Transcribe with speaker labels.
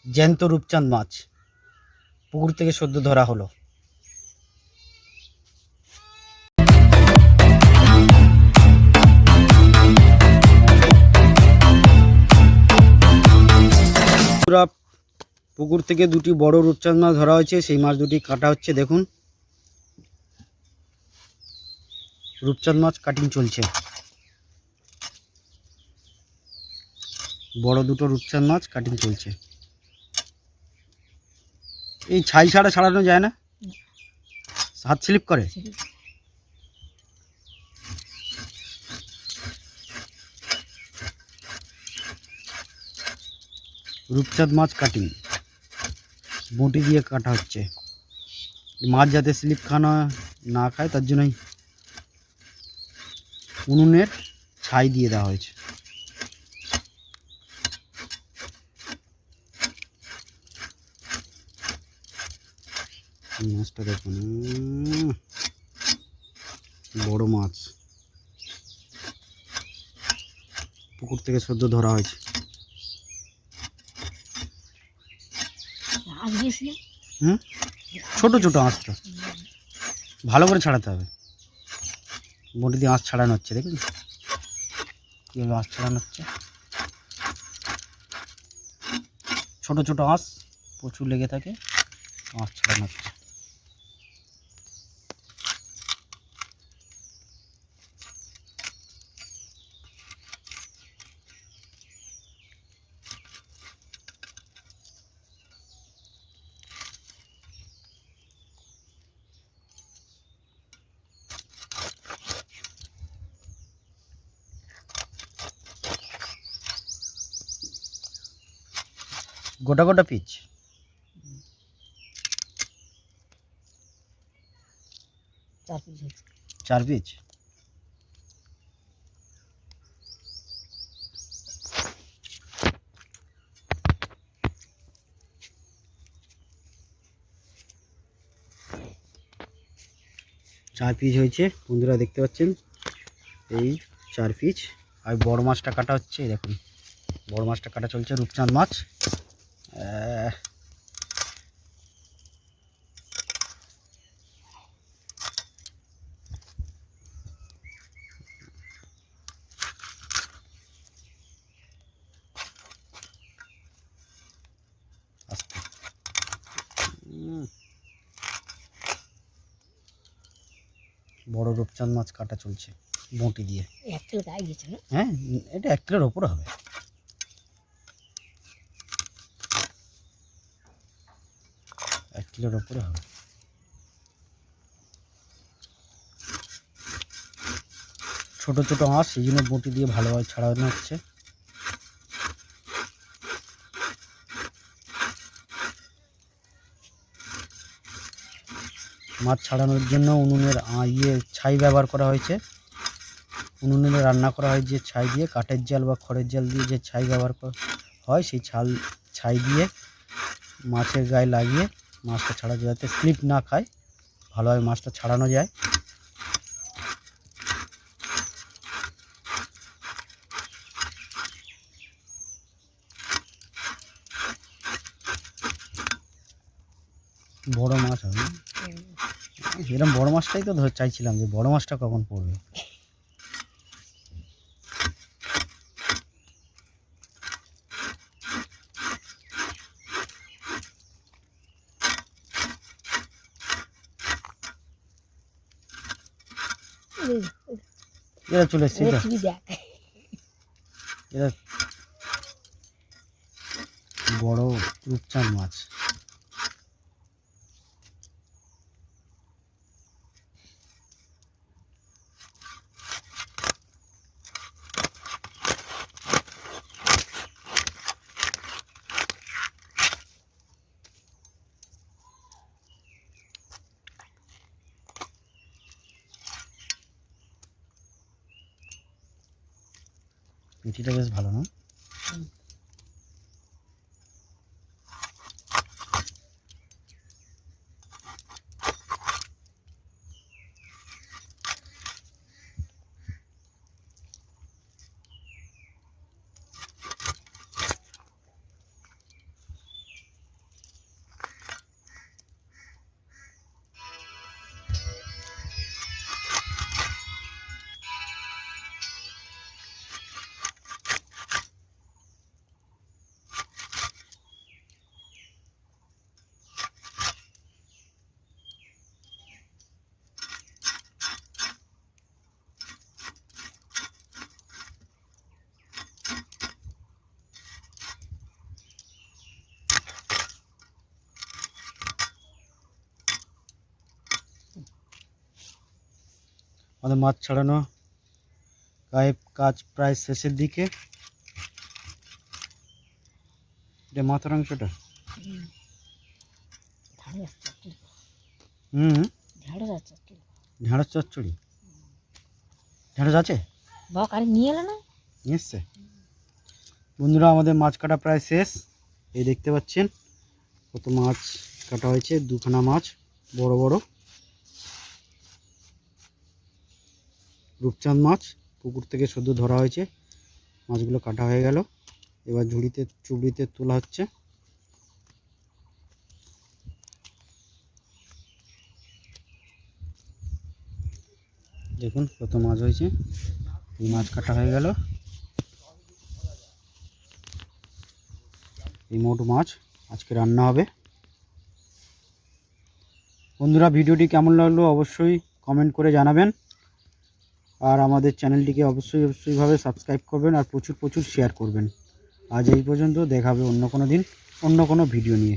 Speaker 1: জ্যান্ত রূপচাঁদ মাছ পুকুর থেকে সদ্য ধরা হলো। পুকুর থেকে দুটি বড় রূপচাঁদ মাছ ধরা হয়েছে, সেই মাছ দুটি কাটা হচ্ছে। দেখুন, রূপচাঁদ মাছ কাটিং চলছে। বড় দুটো রূপচাঁদ মাছ কাটিং চলছে। এই ছাই ছাড়া ছাড়ানো যায় না, হাত স্লিপ করে। রূপচাঁদ মাছ কাটিং বটি দিয়ে কাটা হচ্ছে। মাছ যাতে স্লিপ খানা না খায় তার জন্যই উনুনের ছাই দিয়ে দেওয়া হয়েছে। মাছটা দেখুন, বড় মাছ পুকুর থেকে সদ্য ধরা হয়েছে। ছোট ছোট আঁশটা ভালো করে ছাড়াতে হবে। বটি দিয়ে আঁশ ছাড়ানো হচ্ছে। দেখুন কীভাবে আঁশ ছাড়ানো হচ্ছে। ছোট ছোট আঁশ প্রচুর লেগে থাকে, আঁশ ছাড়ানো হচ্ছে। গোটা গোটা পিচ, 4 পিচ। চার পিস হয়েছে বন্ধুরা, দেখতে পাচ্ছেন এই 4 পিস। আর বড় মাছটা কাটা হচ্ছে। দেখুন বড় মাছটা কাটা চলছে, রূপচাঁদ মাছ। বড় রূপচাঁদ মাছ কাটা চলছে বটি দিয়ে। হ্যাঁ, এটা 1 কিলোর ওপরে হবে। এক কিলোর ওপরে হবে। ছোট ছোট মাছ, সেই জন্য বটি দিয়ে ভালোভাবে ছাড়ানো হচ্ছে। মাছ ছাড়ানোর জন্য উনুনের ছাই ব্যবহার করা হয়েছে। উনুনে রান্না করা হয় যে ছাই দিয়ে, কাঠের জাল বা খড়ের জাল দিয়ে যে ছাই ব্যবহার করা হয়, সেই ছাই দিয়ে মাছের গায়ে লাগিয়ে মাছটা ছাড়া যাতে স্লিপ না খায়, ভালোভাবে মাছটা ছাড়ানো যায়। বড় মাছ হবে, এরকম বড় মাছটাই তো চাইছিলাম, যে বড় মাছটা কখন পড়বে। এরা চলে এসছে, এরা বড় রূপচাঁদ মাছ। মিঠিটা বেশ ভালো না? আমাদের মাছ ছাড়ানো গায়ে কাজ প্রায় শেষের দিকে। এটা মাথার অংশটা। ঢেঁড়স চচ্চড়ি। ঢেঁড়স আছে
Speaker 2: নিয়ে এলো না,
Speaker 1: নিয়ে এসছে। বন্ধুরা আমাদের মাছ কাটা প্রায় শেষ। এই দেখতে পাচ্ছেন কত মাছ কাটা হয়েছে, দুখানা মাছ বড় বড় রূপচাঁদ মাছ পুকুর থেকে সদ্য ধরা হয়েছে। মাছগুলো কাটা হয়ে গেল, এবার ঝুড়িতে চুবড়িতে তোলা হচ্ছে। দেখুন কত মাছ হয়েছে। এই মাছ কাটা হয়ে গেল। এই মোট মাছ আজকে রান্না হবে। বন্ধুরা ভিডিওটি কেমন লাগলো অবশ্যই কমেন্ট করে জানাবেন, আর আমাদের চ্যানেলটিকে অবশ্যইভাবে সাবস্ক্রাইব করবেন আর প্রচুর শেয়ার করবেন। আজ এই পর্যন্ত, দেখা হবে অন্য কোনো দিন অন্য কোনো ভিডিও নিয়ে।